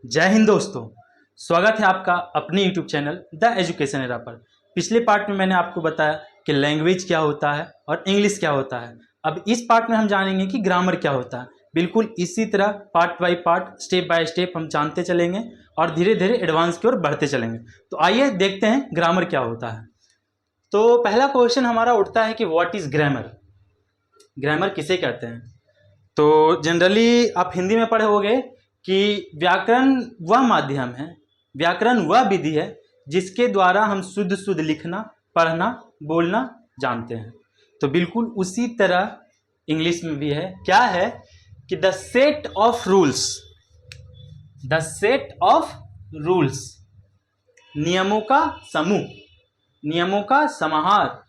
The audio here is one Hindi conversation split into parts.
जय हिंद दोस्तों। स्वागत है आपका अपने YouTube channel the education era पर। पिछले पार्ट में मैंने आपको बताया कि लैंग्वेज क्या होता है और इंग्लिश क्या होता है। अब इस पार्ट में हम जानेंगे कि ग्रामर क्या होता है। बिल्कुल इसी तरह part by part, step by step हम जानते चलेंगे और धीरे धीरे एडवांस की ओर बढ़ते चलेंगे। तो आइए देखते हैं ग्रामर क्या होता है। तो पहला क्वेश्चन हमारा उठता है कि व्हाट इज ग्रामर। ग्रामर किसे कहते हैं? तो जनरली आप हिंदी में पढ़े होंगे कि व्याकरण वह माध्यम है, व्याकरण वह विधि है जिसके द्वारा हम शुद्ध शुद्ध लिखना, पढ़ना, बोलना जानते हैं। तो बिल्कुल उसी तरह इंग्लिश में भी है। क्या है कि the set of rules, the set of rules, नियमों का समूह, नियमों का समाहार।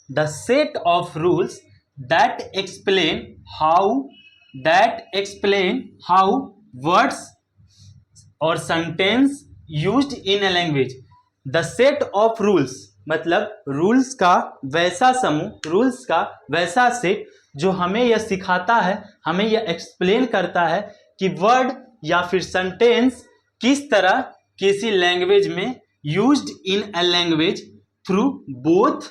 The set of rules that explain how words और sentence used in a language. The set of rules मतलब रूल्स का वैसा समूह, रूल्स का वैसा सेट जो हमें यह सिखाता है, हमें यह एक्सप्लेन करता है कि वर्ड या फिर सेंटेंस किस तरह किसी लैंग्वेज में used in a language through both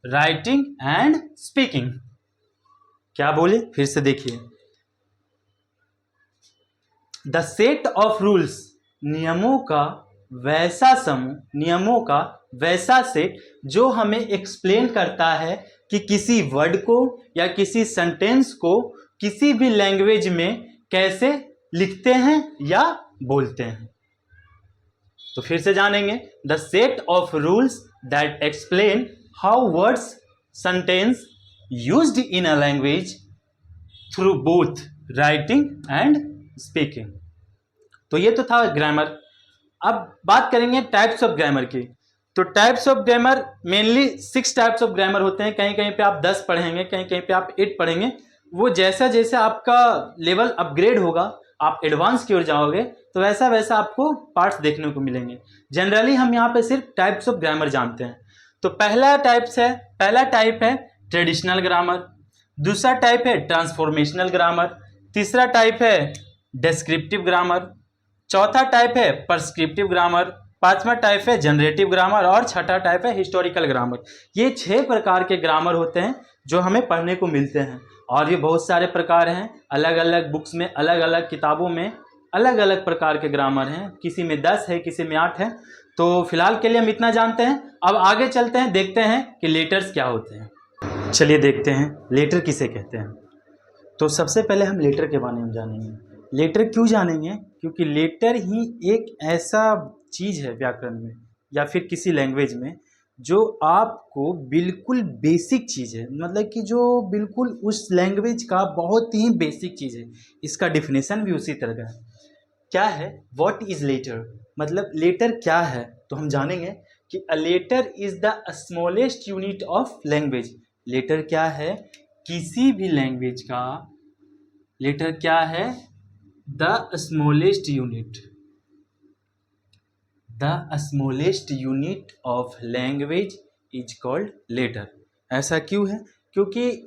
writing and speaking. क्या बोले, फिर से देखिए। द सेट ऑफ रूल्स, नियमों का वैसा समूह, नियमों का वैसा सेट जो हमें एक्सप्लेन करता है कि किसी वर्ड को या किसी सेंटेंस को किसी भी लैंग्वेज में कैसे लिखते हैं या बोलते हैं। तो फिर से जानेंगे। The set of rules that explain how words sentence used in a language through both writing and speaking. तो ये तो था ग्रामर। अब बात करेंगे टाइप्स ऑफ ग्रामर की। तो types of grammar mainly 6 types of grammar होते हैं। कहीं कहीं पे आप 10 पढ़ेंगे, कहीं कहीं पे आप 8 पढ़ेंगे। वो जैसा जैसा आपका लेवल अपग्रेड होगा, आप एडवांस की ओर जाओगे, तो वैसा वैसा आपको पार्ट्स देखने को मिलेंगे। जनरली हम यहाँ पे सिर्फ टाइप्स ऑफ ग्रामर जानते हैं। तो पहला टाइप है ट्रेडिशनल ग्रामर, दूसरा टाइप है ट्रांसफॉर्मेशनल ग्रामर, तीसरा टाइप है डिस्क्रिप्टिव ग्रामर, चौथा टाइप है परस्क्रिप्टिव ग्रामर, पांचवा टाइप है जनरेटिव ग्रामर और छठा टाइप है हिस्टोरिकल ग्रामर। ये 6 प्रकार के ग्रामर होते हैं जो हमें पढ़ने को मिलते हैं। और ये बहुत सारे प्रकार हैं, अलग अलग बुक्स में, अलग अलग किताबों में अलग अलग प्रकार के ग्रामर हैं। किसी में 10 है, किसी में 8 है। तो फिलहाल के लिए हम इतना जानते हैं। अब आगे चलते हैं, देखते हैं कि लेटर्स क्या होते हैं। चलिए देखते हैं लेटर किसे कहते हैं। तो सबसे पहले हम लेटर के बारे में जानेंगे। लेटर क्यों जानेंगे? क्योंकि लेटर ही एक ऐसा चीज़ है व्याकरण में या फिर किसी लैंग्वेज में जो आपको बिल्कुल बेसिक चीज़ है, मतलब कि जो बिल्कुल उस लैंग्वेज का बहुत ही बेसिक चीज़ है। इसका डिफिनेशन भी उसी तरह का है। क्या है व्हाट इज लेटर, मतलब लेटर क्या है? तो हम जानेंगे कि a letter is the smallest unit of language. Letter क्या है? किसी भी लैंग्वेज का लेटर क्या है? The smallest unit, the smallest unit of language is called letter. ऐसा क्यों है? क्योंकि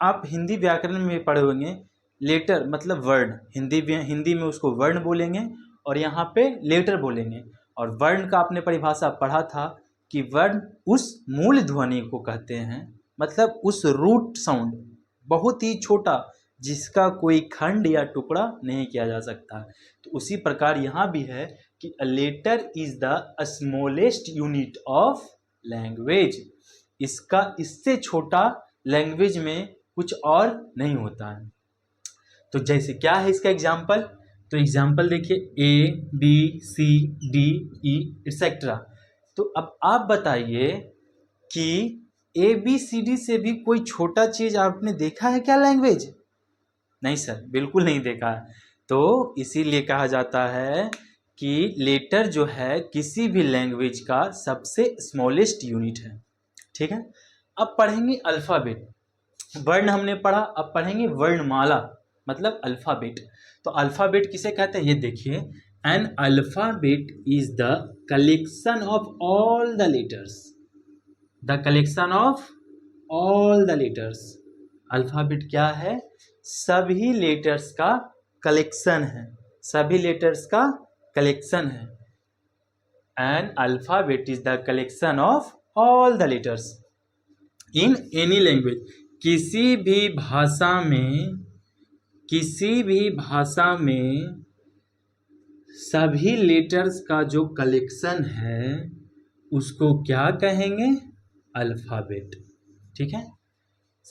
आप हिंदी व्याकरण में पढ़े होंगे, लेटर मतलब वर्ड, हिंदी में उसको वर्ण बोलेंगे और यहाँ पे लेटर बोलेंगे। और वर्ण का आपने परिभाषा पढ़ा था कि वर्ण उस मूल ध्वनि को कहते हैं, मतलब उस रूट साउंड, बहुत ही छोटा, जिसका कोई खंड या टुकड़ा नहीं किया जा सकता। तो उसी प्रकार यहाँ भी है कि a letter is the smallest unit of language. इसका इससे छोटा लैंग्वेज में कुछ और नहीं होता है। तो जैसे क्या है इसका एग्जाम्पल? तो एग्जाम्पल देखिए, A B C D E etcetera. तो अब आप बताइए कि ए बी सी डी से भी कोई छोटा चीज आपने देखा है क्या लैंग्वेज? नहीं सर, बिल्कुल नहीं देखा है। तो इसीलिए कहा जाता है कि लेटर जो है किसी भी लैंग्वेज का सबसे स्मॉलेस्ट यूनिट है। ठीक है। अब पढ़ेंगे अल्फ़ाबेट। वर्ण हमने पढ़ा, अब पढ़ेंगे वर्णमाला मतलब अल्फ़ाबेट। तो अल्फ़ाबेट किसे कहते हैं ये देखिए। N alphabet is the collection of all the letters, the collection of all the letters. Alphabet क्या है? सभी लेटर्स का कलेक्शन है, सभी लेटर्स का कलेक्शन है। An alphabet is the collection of all the letters in any language. किसी भी भाषा में सभी लेटर्स का जो कलेक्शन है उसको क्या कहेंगे? अल्फाबेट। ठीक है,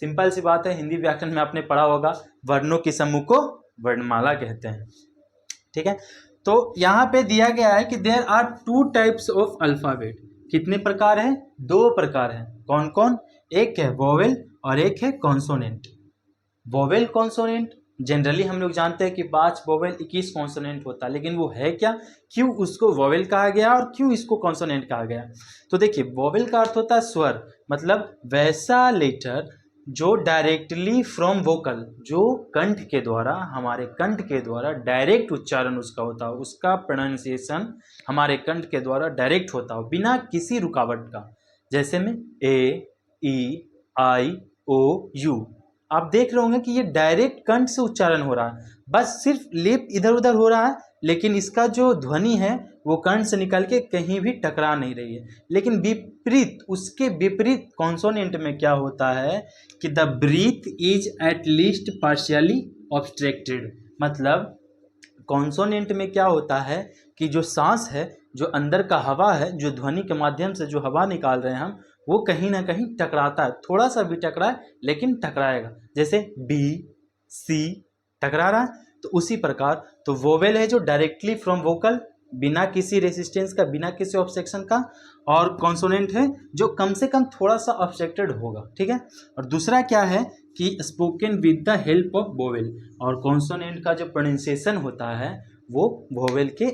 सिंपल सी बात है। हिंदी व्याकरण में आपने पढ़ा होगा, वर्णों के समूह को वर्णमाला कहते हैं। ठीक है, तो यहाँ पे दिया गया है कि there are 2 types of alphabet. कितने प्रकार हैं? 2 प्रकार हैं। कौन कौन? एक है वोवेल और एक है कॉन्सोनेंट। वोवेल कॉन्सोनेंट जनरली हम लोग जानते हैं कि 5 वोवेल 21 कॉन्सोनेंट होता है, लेकिन वो है क्या, क्यों उसको वोवेल कहा गया और क्यों इसको कॉन्सोनेंट कहा गया? तो देखिए, वोवेल का अर्थ होता है स्वर, मतलब वैसा लेटर जो डायरेक्टली फ्रॉम वोकल, जो कंठ के द्वारा, हमारे कंठ के द्वारा डायरेक्ट उच्चारण उसका होता हो, उसका प्रोनाउंसिएशन हमारे कंठ के द्वारा डायरेक्ट होता हो बिना किसी रुकावट का। जैसे में ए, ई, आई, ओ, यू, आप देख रहे होंगे कि ये डायरेक्ट कंठ से उच्चारण हो रहा है, बस सिर्फ लिप इधर उधर हो रहा है, लेकिन इसका जो ध्वनि है वो कंठ से निकल के कहीं भी टकरा नहीं रही है। लेकिन विपरीत, उसके विपरीत कॉन्सोनेंट में क्या होता है कि the breath is at least partially obstructed. मतलब कॉन्सोनेंट में क्या होता है कि जो सांस है, जो अंदर का हवा है, जो ध्वनि के माध्यम से जो हवा निकाल रहे हैं हम, वो कहीं ना कहीं टकराता है, थोड़ा सा भी टकराए लेकिन टकराएगा। जैसे बी, सी टकरा रहा है, तो उसी प्रकार तो वोवेल है जो डायरेक्टली फ्रॉम वोकल, बिना किसी रेसिस्टेंस का, बिना किसी ऑब्स्ट्रक्शन का, और कॉन्सोनेंट है जो कम से कम थोड़ा सा ऑब्स्ट्रक्टेड होगा। ठीक है, और दूसरा क्या है कि spoken with the help of vowel, और कॉन्सोनेंट का जो प्रोनाउंसिएशन होता है वो वोवेल के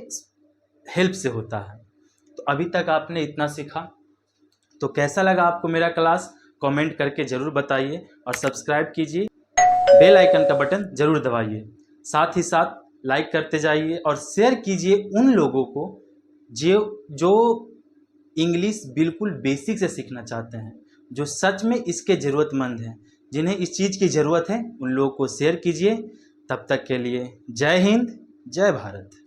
हेल्प से होता है। तो अभी तक आपने इतना सीखा, तो कैसा लगा आपको मेरा क्लास? कमेंट करके ज़रूर बताइए और सब्सक्राइब कीजिए, बेल आइकन का बटन ज़रूर दबाइए, साथ ही साथ लाइक करते जाइए और शेयर कीजिए उन लोगों को जो इंग्लिश बिल्कुल बेसिक से सीखना चाहते हैं, जो सच में इसके ज़रूरतमंद हैं, जिन्हें इस चीज़ की ज़रूरत है, उन लोगों को शेयर कीजिए। तब तक के लिए जय हिंद, जय भारत।